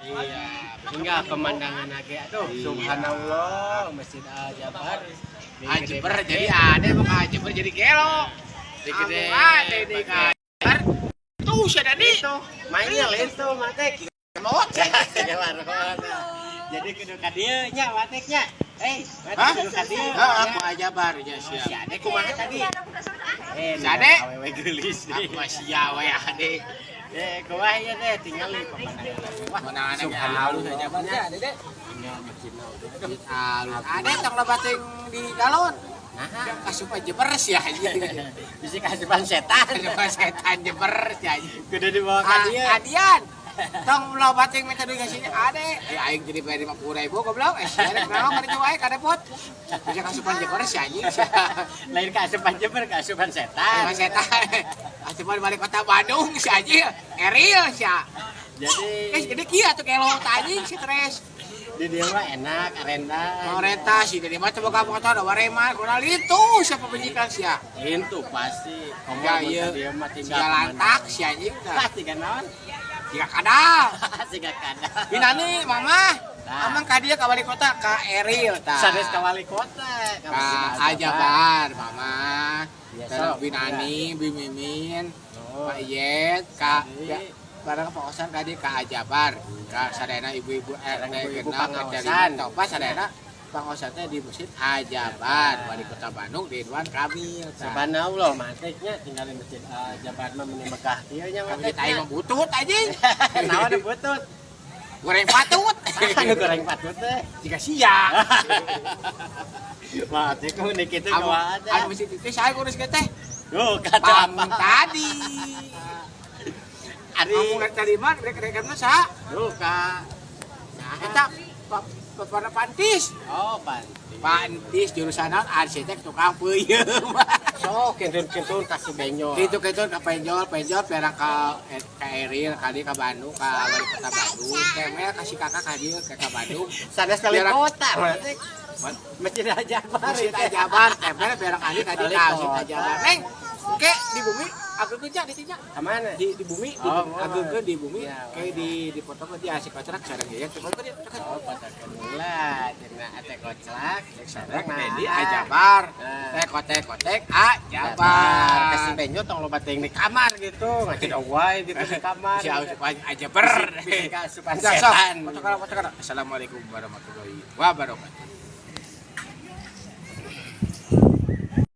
Iya, hingga pemandangan lagi tuh. Iya. Subhanallah, Masjid Al-Jabar. Ajeber jadi ada mau ajeber jadi kelo. Gede. Ada di kajar. Tuh si ada di. Itu, mainnya itu mate. Mau Jadi kudu ka dieu nya mateknya. Mate Hah? kudu ka dieu. Aku ajabar ya Si sia. Ade kumaha tadi? Si Ade? Awewe geulis Aku deui. masih ya we ade. Kumaha ya teh tinggal di pemandangan. Mana Subhanallah aja ajabarnya. Dede. Masjidna. Ada tong lebating di galon. Nah, Kasupa jeber sih aja. bisa kasihan setan. Kasupa setan jeber sih aja. Kudu dibawa ka dieu. Adian. Tong lebating minta duit kasih ade. Aing jadi bayar 50.000 goblok. Ada kenapa kada coba kada pot. Bisa kasupan jeber sih aja. Lain kasuhan Jember, kasuhan setan. Kasupan setan. Kasupan balik kota Bandung sih aja. Eril sih. Jadi Guys, gede kia tuh kelo tadi stres. di dia mah enak, arenda. Orientasi dari mana coba kamu kata ada warema, kurang itu siapa penjikan sih ya? Itu pasti. Ya iya, Dia mah tinggal jalantak sih aja. Pasti kan naon? Jika kadal. Pasti gak kada. Binani, mama. Nah. Amang ka dia ka wali kota ka Eril ta. Sanes ka wali kota. Ka Ajabar, mama. Iya, Terus sok. Binani, Bimimin, Oh. Pak Iyet, ka Jadi. ya, barang paosan tadi ka Ajabar. Ka sadayana ibu-ibu Ibu-ibu kenal pangaosan. Topa sadayana pangaosan teh di Masjid Ajabar, wali kota Bandung Ridwan Kamil. Subhanallah, mateknya tinggal di masjid Jabar mah meni Mekah dieu nya Kami kita mateknya. mah butut anjing. Naon ada butut? Goreng patut. Anu goreng patut teh. Jika siang. Matek ku nih kitu Anu kumaha anu aja. masjid itu saya kurus ke teh. Duh, kata Pam apa? tadi. Ari. Ngomong tadi mah rek-rekan mah sa. Duh, ka. Eta pada pantis. Oh, pan. Pantis jurusan naon arsitek tukang peuyeum. Sok kentun-kentun kasih benyo. Gitu ka penjol perang ka Eril kali ka Bandung ka wali kota Bandung. Kemel kasih kakak ka dieu ka Bandung. Sanes kali Biar- kota, matek. Masjid Jabar. Masjid Ajabar, kemel perang kali ka di Masjid Ajabar. Neng, oke di bumi aku kerja di tinja. Kemana? Di bumi Oh, aku di bumi iya. kayak di foto ke dia asik kocrak sareng ya foto dia Oh, patakan heula cenah ate koclak. sareng Nah, di Ajabar Nah. kotek Jabar. Ajabar Kasih benyo tong loba teh di kamar gitu. Ngasih awai di kamar. si Ajabar Bisa ka asupan Sok, setan. foto-foto. Assalamualaikum warahmatullahi wabarakatuh.